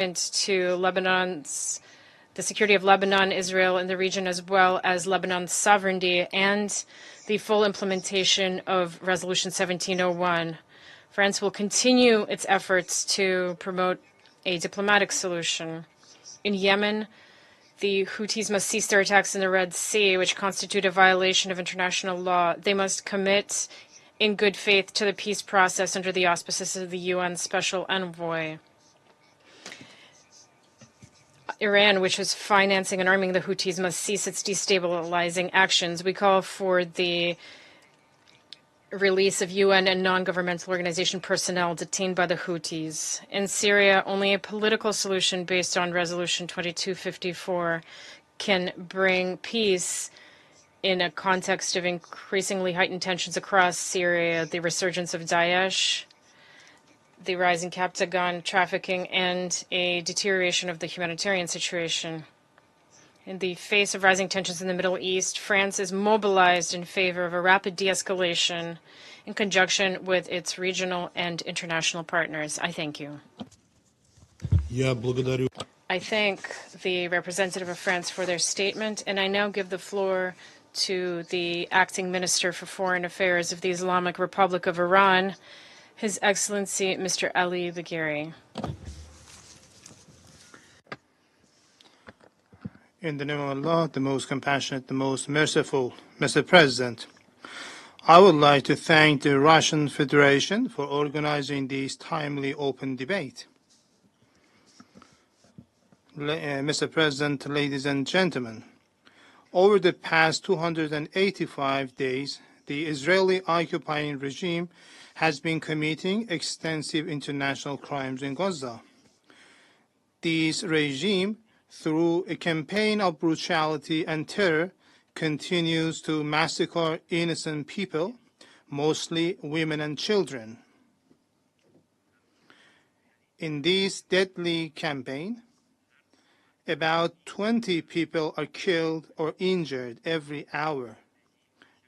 to the security of Lebanon, Israel, and the region, as well as Lebanon's sovereignty and the full implementation of Resolution 1701. France will continue its efforts to promote a diplomatic solution. In Yemen, the Houthis must cease their attacks in the Red Sea, which constitute a violation of international law. They must commit in good faith to the peace process under the auspices of the UN Special Envoy. Iran, which is financing and arming the Houthis, must cease its destabilizing actions. We call for the release of UN and non-governmental organization personnel detained by the Houthis. In Syria, only a political solution based on Resolution 2254 can bring peace in a context of increasingly heightened tensions across Syria, the resurgence of Daesh, the rise in gun trafficking, and a deterioration of the humanitarian situation. In the face of rising tensions in the Middle East, France is mobilized in favor of a rapid de-escalation in conjunction with its regional and international partners. I thank you. I thank the representative of France for their statement, and I now give the floor to the Acting Minister for Foreign Affairs of the Islamic Republic of Iran, His Excellency Mr. Ali Bagheri. In the name of Allah, the most compassionate, the most merciful, Mr. President, I would like to thank the Russian Federation for organizing this timely open debate. Mr. President, ladies and gentlemen, over the past 285 days, the Israeli occupying regime has been committing extensive international crimes in Gaza. This regime, through a campaign of brutality and terror, continues to massacre innocent people, mostly women and children. In this deadly campaign, about 20 people are killed or injured every hour.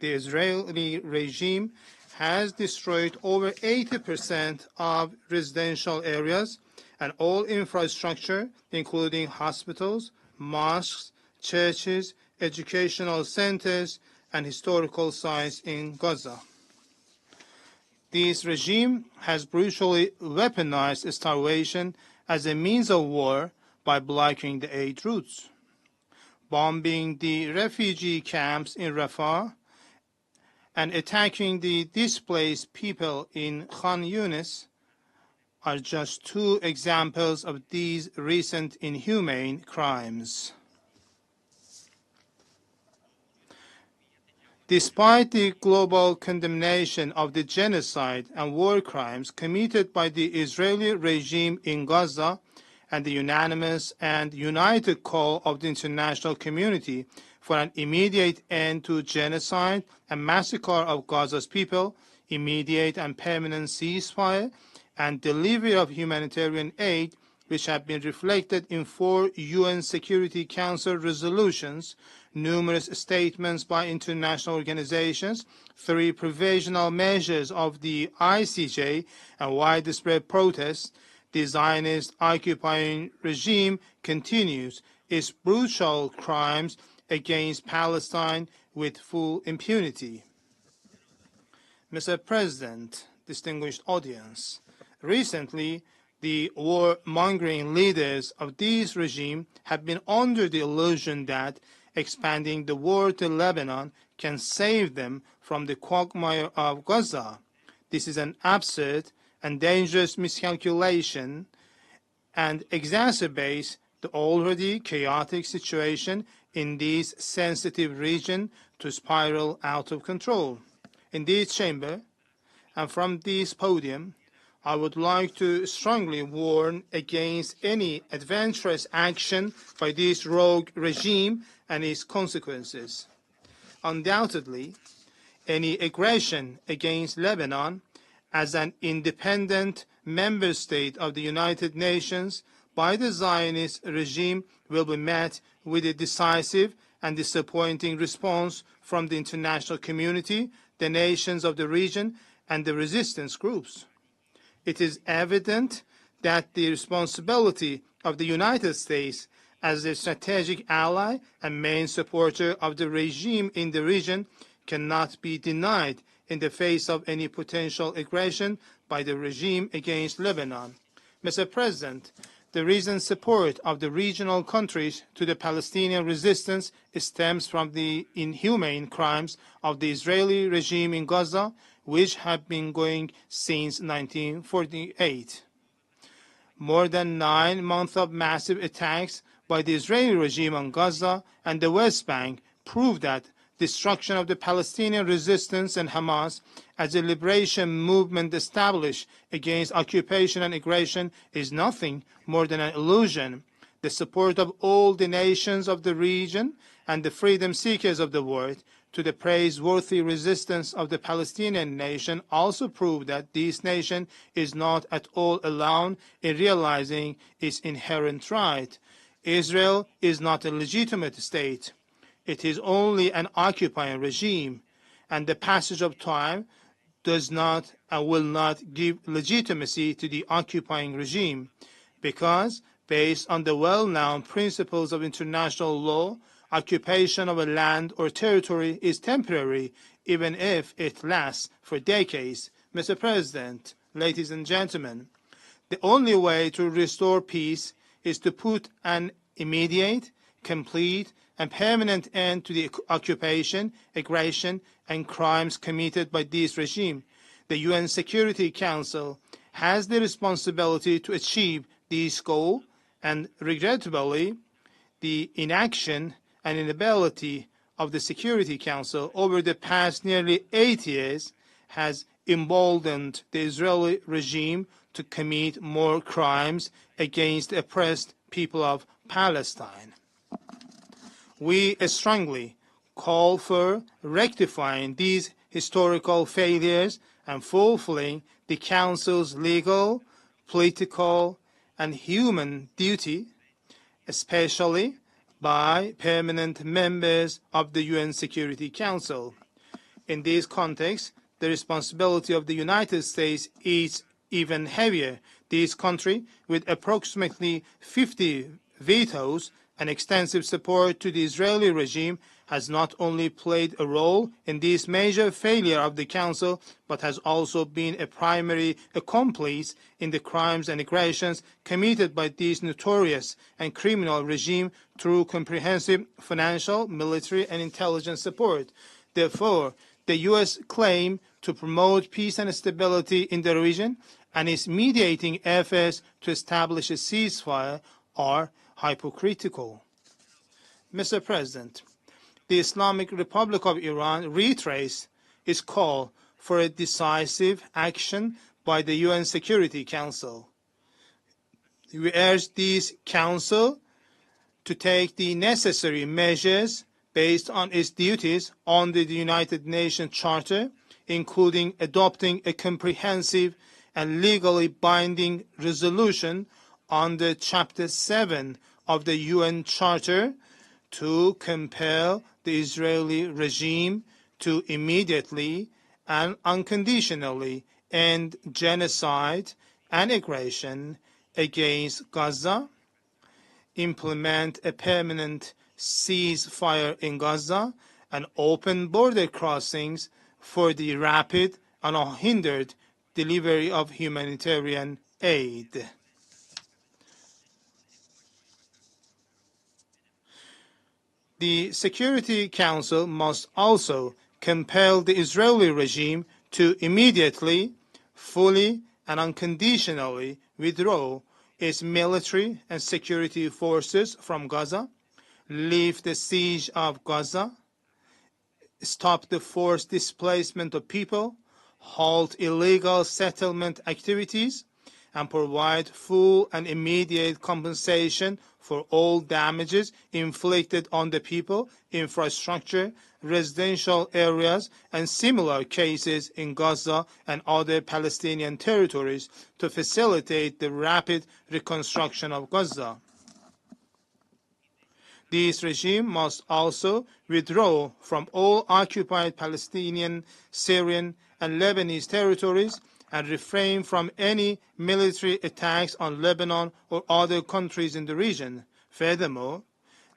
The Israeli regime has destroyed over 80% of residential areas and all infrastructure, including hospitals, mosques, churches, educational centers, and historical sites in Gaza. This regime has brutally weaponized starvation as a means of war by blocking the aid routes, bombing the refugee camps in Rafah, and attacking the displaced people in Khan Yunis are just two examples of these recent inhumane crimes. Despite the global condemnation of the genocide and war crimes committed by the Israeli regime in Gaza and the unanimous and united call of the international community for an immediate end to genocide and massacre of Gaza's people, immediate and permanent ceasefire, and delivery of humanitarian aid, which have been reflected in 4 UN Security Council resolutions, numerous statements by international organizations, 3 provisional measures of the ICJ, and widespread protests, the Zionist occupying regime continues its brutal crimes against Palestine with full impunity. Mr. President, distinguished audience, recently, the war-mongering leaders of this regime have been under the illusion that expanding the war to Lebanon can save them from the quagmire of Gaza. This is an absurd and dangerous miscalculation and exacerbates the already chaotic situation in this sensitive region to spiral out of control. In this chamber and from this podium, I would like to strongly warn against any adventurous action by this rogue regime and its consequences. Undoubtedly, any aggression against Lebanon as an independent member state of the United Nations by the Zionist regime will be met with a decisive and disappointing response from the international community, the nations of the region, and the resistance groups. It is evident that the responsibility of the United States as a strategic ally and main supporter of the regime in the region cannot be denied in the face of any potential aggression by the regime against Lebanon. Mr. President, the recent support of the regional countries to the Palestinian resistance stems from the inhumane crimes of the Israeli regime in Gaza, which have been going since 1948. More than 9 months of massive attacks by the Israeli regime on Gaza and the West Bank prove that destruction of the Palestinian resistance and Hamas as a liberation movement established against occupation and aggression is nothing more than an illusion. The support of all the nations of the region and the freedom seekers of the world to the praiseworthy resistance of the Palestinian nation also prove that this nation is not at all alone in realizing its inherent right. Israel is not a legitimate state. It is only an occupying regime, and the passage of time does not and will not give legitimacy to the occupying regime, because, based on the well-known principles of international law, occupation of a land or territory is temporary, even if it lasts for decades. Mr. President, ladies and gentlemen, the only way to restore peace is to put an immediate, complete, and permanent end to the occupation, aggression, and crimes committed by this regime. The UN Security Council has the responsibility to achieve this goal, and regrettably, the inaction and inability of the Security Council over the past nearly 8 years has emboldened the Israeli regime to commit more crimes against the oppressed people of Palestine. We strongly call for rectifying these historical failures and fulfilling the Council's legal, political, and human duty, especially by permanent members of the UN Security Council. In this context, the responsibility of the United States is even heavier. This country, with approximately 50 vetoes and extensive support to the Israeli regime, has not only played a role in this major failure of the Council, but has also been a primary accomplice in the crimes and aggressions committed by this notorious and criminal regime through comprehensive financial, military, and intelligence support. Therefore, the U.S. claim to promote peace and stability in the region and its mediating efforts to establish a ceasefire are hypocritical. Mr. President, the Islamic Republic of Iran reiterates its call for a decisive action by the UN Security Council. We urge this Council to take the necessary measures based on its duties under the United Nations Charter, including adopting a comprehensive and legally binding resolution under Chapter 7 of the UN Charter to compel the Israeli regime to immediately and unconditionally end genocide and aggression against Gaza, implement a permanent ceasefire in Gaza, and open border crossings for the rapid and unhindered delivery of humanitarian aid. The Security Council must also compel the Israeli regime to immediately, fully, and unconditionally withdraw its military and security forces from Gaza, lift the siege of Gaza, stop the forced displacement of people, halt illegal settlement activities, and provide full and immediate compensation for all damages inflicted on the people, infrastructure, residential areas, and similar cases in Gaza and other Palestinian territories to facilitate the rapid reconstruction of Gaza. This regime must also withdraw from all occupied Palestinian, Syrian, and Lebanese territories and refrain from any military attacks on Lebanon or other countries in the region. Furthermore,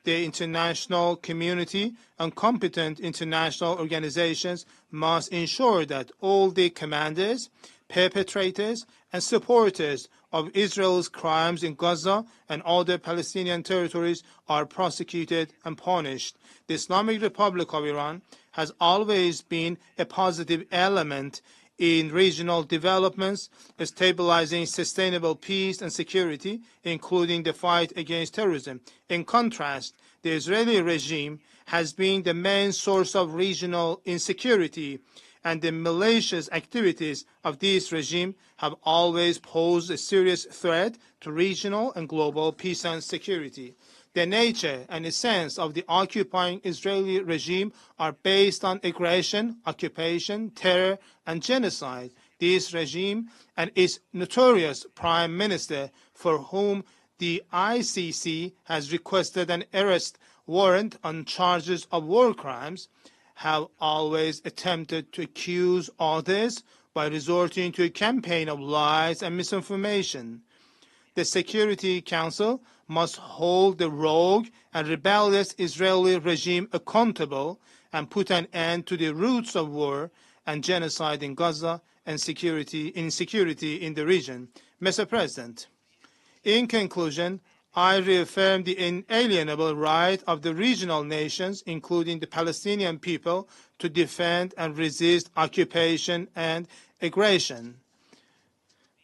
the international community and competent international organizations must ensure that all the commanders, perpetrators, and supporters of Israel's crimes in Gaza and other Palestinian territories are prosecuted and punished. The Islamic Republic of Iran has always been a positive element in regional developments, stabilizing sustainable peace and security, including the fight against terrorism. In contrast, the Israeli regime has been the main source of regional insecurity, and the malicious activities of this regime have always posed a serious threat to regional and global peace and security. The nature and essence of the occupying Israeli regime are based on aggression, occupation, terror, and genocide. This regime and its notorious prime minister, for whom the ICC has requested an arrest warrant on charges of war crimes, have always attempted to accuse others by resorting to a campaign of lies and misinformation. The Security Council must hold the rogue and rebellious Israeli regime accountable and put an end to the roots of war and genocide in Gaza and insecurity in the region. Mr. President, in conclusion, I reaffirm the inalienable right of the regional nations, including the Palestinian people, to defend and resist occupation and aggression.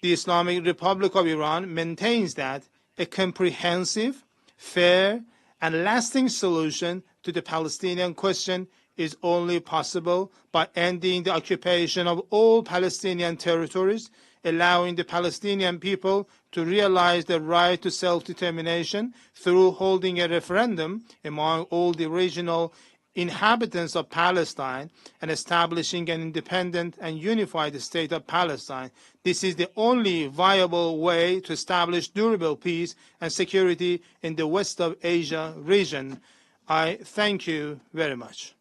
The Islamic Republic of Iran maintains that a comprehensive, fair, and lasting solution to the Palestinian question is only possible by ending the occupation of all Palestinian territories, allowing the Palestinian people to realize their right to self-determination through holding a referendum among all the regional inhabitants of Palestine and establishing an independent and unified state of Palestine. This is the only viable way to establish durable peace and security in the West of Asia region. I thank you very much.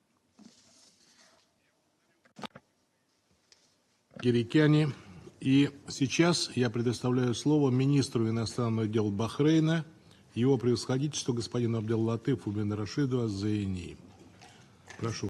Кирикяне. И сейчас я предоставляю слово министру иностранных дел Бахрейна, его превосходительству господину Абдел-Латифу бен Рашиду аз-Заини. Прошу.